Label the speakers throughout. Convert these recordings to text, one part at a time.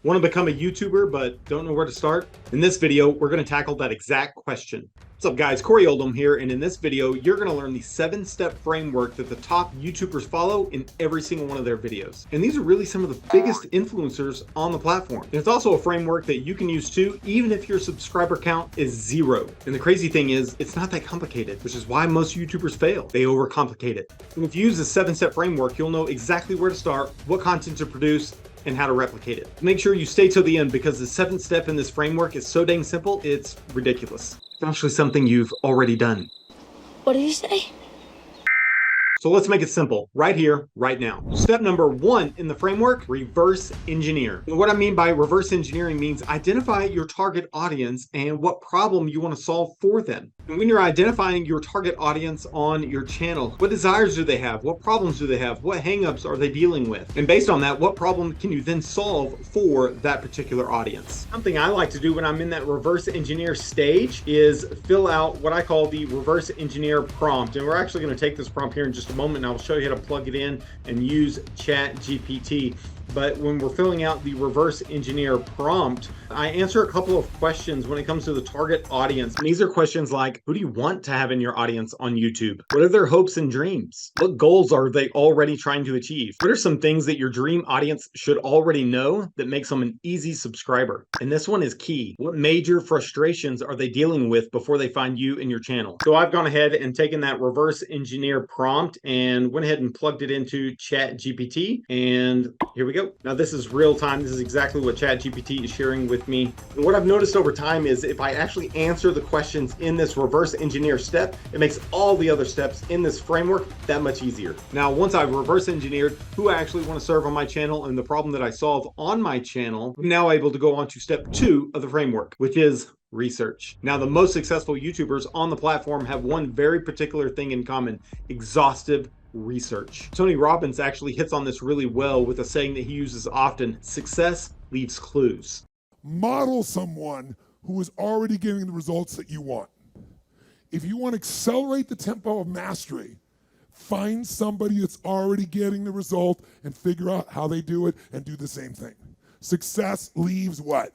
Speaker 1: Want to become a YouTuber but don't know where to start? In this video, we're going to tackle that exact question. What's up guys, Corey Oldham here, and in this video, you're going to learn the 7-step framework that the top YouTubers follow in every single one of their videos. And these are really some of the biggest influencers on the platform. And it's also a framework that you can use too, even if your subscriber count is 0. And the crazy thing is, it's not that complicated, which is why most YouTubers fail. They overcomplicate it. And if you use the 7-step framework, you'll know exactly where to start, what content to produce, and how to replicate it. Make sure you stay till the end because the 7th step in this framework is so dang simple, it's ridiculous. It's actually something you've already done.
Speaker 2: What did you say?
Speaker 1: So let's make it simple, right here, right now. Step number 1 in the framework, reverse engineer. And what I mean by reverse engineering means identify your target audience and what problem you want to solve for them. And when you're identifying your target audience on your channel, what desires do they have? What problems do they have? What hangups are they dealing with? And based on that, what problem can you then solve for that particular audience? Something I like to do when I'm in that reverse engineer stage is fill out what I call the reverse engineer prompt. And we're actually going to take this prompt here in just a moment and I'll show you how to plug it in and use ChatGPT. But when we're filling out the reverse engineer prompt, I answer a couple of questions when it comes to the target audience. And these are questions like, who do you want to have in your audience on YouTube? What are their hopes and dreams? What goals are they already trying to achieve? What are some things that your dream audience should already know that makes them an easy subscriber? And this one is key. What major frustrations are they dealing with before they find you and your channel? So I've gone ahead and taken that reverse engineer prompt and went ahead and plugged it into ChatGPT. And here we go. Now this is real time. This is exactly what ChatGPT is sharing with me. And what I've noticed over time is if I actually answer the questions in this reverse engineer step, it makes all the other steps in this framework that much easier. Now, once I've reverse engineered who I actually want to serve on my channel and the problem that I solve on my channel, I'm now able to go on to step 2 of the framework, which is research. Now, the most successful YouTubers on the platform have one very particular thing in common: exhaustive research. Tony Robbins actually hits on this really well with a saying that he uses often: success leaves clues.
Speaker 3: Model someone who is already getting the results that you want. If you want to accelerate the tempo of mastery, find somebody that's already getting the result and figure out how they do it and do the same thing. Success leaves what?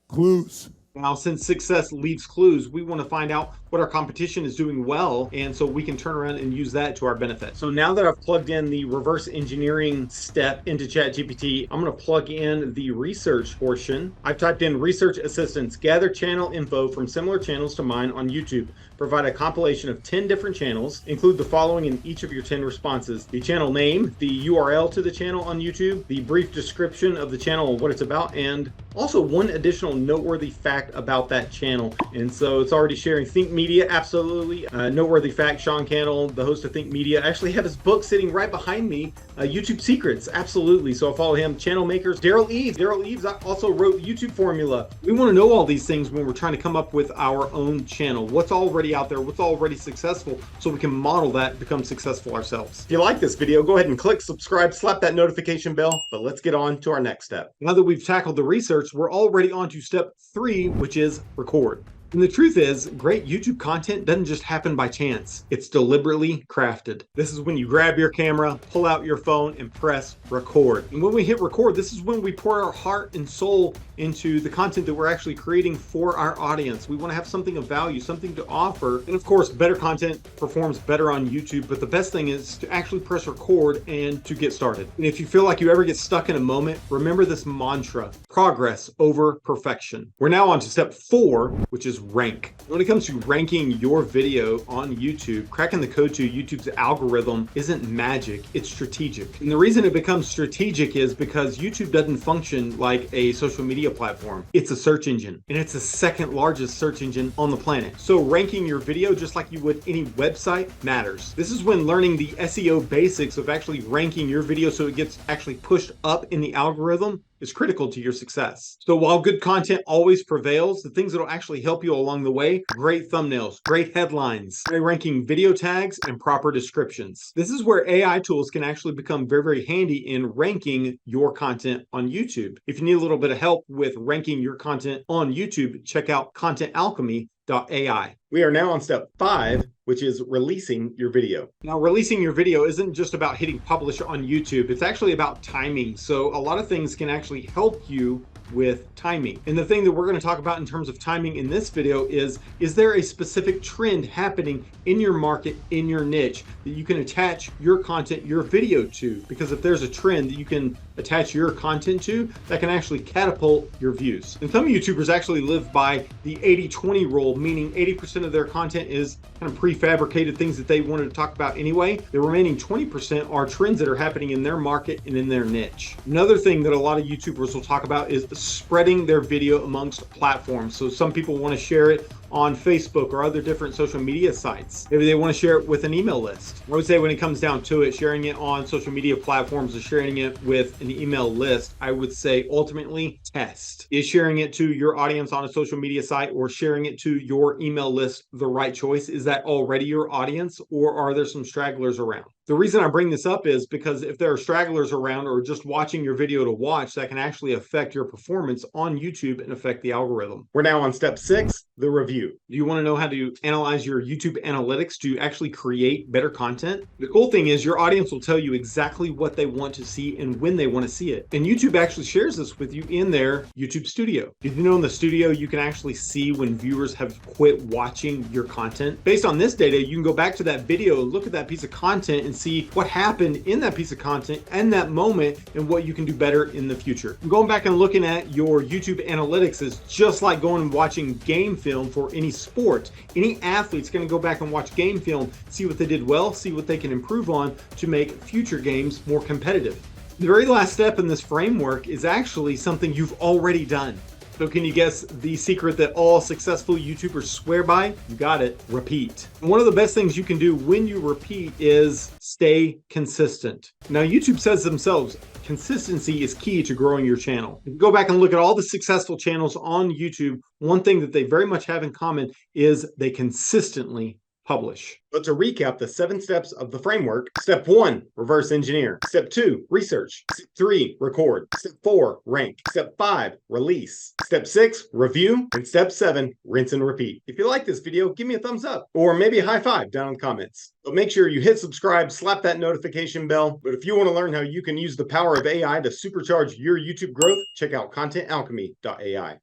Speaker 3: Clues.
Speaker 1: Now, since success leaves clues, we want to find out what our competition is doing well, and so we can turn around and use that to our benefit. So now that I've plugged in the reverse engineering step into ChatGPT, I'm going to plug in the research portion. I've typed in research assistance, gather channel info from similar channels to mine on YouTube. Provide a compilation of 10 different channels. Include the following in each of your 10 responses: the channel name, the URL to the channel on YouTube, the brief description of the channel and what it's about, and also one additional noteworthy fact about that channel. And so it's already sharing Think Media, absolutely. Noteworthy fact: Sean Cannell, the host of Think Media, actually have his book sitting right behind me, YouTube Secrets, absolutely. So I follow him. Channel makers, Daryl Eves. Daryl Eves also wrote YouTube Formula. We want to know all these things when we're trying to come up with our own channel. What's already out there, what's already successful, so we can model that, become successful ourselves. If you like this video, go ahead and click subscribe, slap that notification bell, but let's get on to our next step. Now that we've tackled the research, we're already on to step 3, which is record. And the truth is, great YouTube content doesn't just happen by chance. It's deliberately crafted. This is when you grab your camera, pull out your phone, and press record. And when we hit record, this is when we pour our heart and soul into the content that we're actually creating for our audience. We want to have something of value, something to offer. And of course, better content performs better on YouTube, but the best thing is to actually press record and to get started. And if you feel like you ever get stuck in a moment, remember this mantra: progress over perfection. We're now on to step 4, which is rank. When it comes to ranking your video on YouTube, cracking the code to YouTube's algorithm isn't magic, it's strategic. And the reason it becomes strategic is because YouTube doesn't function like a social media platform. It's a search engine, and it's the 2nd largest search engine on the planet. So ranking your video, just like you would any website, matters. This is when learning the SEO basics of actually ranking your video so it gets actually pushed up in the algorithm is critical to your success. So while good content always prevails, the things that will actually help you along the way: great thumbnails, great headlines, high ranking video tags, and proper descriptions. This is where AI tools can actually become very, very handy in ranking your content on YouTube. If you need a little bit of help with ranking your content on YouTube, check out contentalchemy.ai. We are now on step 5, which is releasing your video. Now, releasing your video isn't just about hitting publish on YouTube. It's actually about timing. So a lot of things can actually help you with timing. And the thing that we're going to talk about in terms of timing in this video is there a specific trend happening in your market, in your niche, that you can attach your content, your video to? Because if there's a trend that you can attach your content to, that can actually catapult your views. And some YouTubers actually live by the 80-20 rule, meaning 80% of their content is kind of prefabricated things that they wanted to talk about anyway. The remaining 20% are trends that are happening in their market and in their niche. Another thing that a lot of YouTubers will talk about is spreading their video amongst platforms. So some people want to share it on Facebook or other different social media sites. Maybe they want to share it with an email list. I would say when it comes down to it, sharing it on social media platforms or sharing it with an email list, I would say ultimately test. Is sharing it to your audience on a social media site or sharing it to your email list the right choice? Is that already your audience, or are there some stragglers around? The reason I bring this up is because if there are stragglers around or just watching your video to watch, that can actually affect your performance on YouTube and affect the algorithm. We're now on step 6, the review. Do you want to know how to analyze your YouTube analytics to actually create better content? The cool thing is your audience will tell you exactly what they want to see and when they want to see it. And YouTube actually shares this with you in their YouTube Studio. Did you know in the Studio you can actually see when viewers have quit watching your content? Based on this data, you can go back to that video, look at that piece of content, and see what happened in that piece of content and that moment and what you can do better in the future. Going back and looking at your YouTube analytics is just like going and watching game film for any sport. Any athlete's going to go back and watch game film, see what they did well, see what they can improve on to make future games more competitive. The very last step in this framework is actually something you've already done. So can you guess the secret that all successful YouTubers swear by? You got it, repeat. One of the best things you can do when you repeat is stay consistent. Now, YouTube says themselves, consistency is key to growing your channel. If you go back and look at all the successful channels on YouTube, one thing that they very much have in common is they consistently publish. But to recap the 7 steps of the framework: step 1, reverse engineer. Step 2, research. Step 3, record. Step 4, rank. Step 5, release. Step 6, review. And step 7, rinse and repeat. If you like this video, give me a thumbs up or maybe a high five down in the comments. But make sure you hit subscribe, slap that notification bell. But if you want to learn how you can use the power of AI to supercharge your YouTube growth, check out contentalchemy.ai.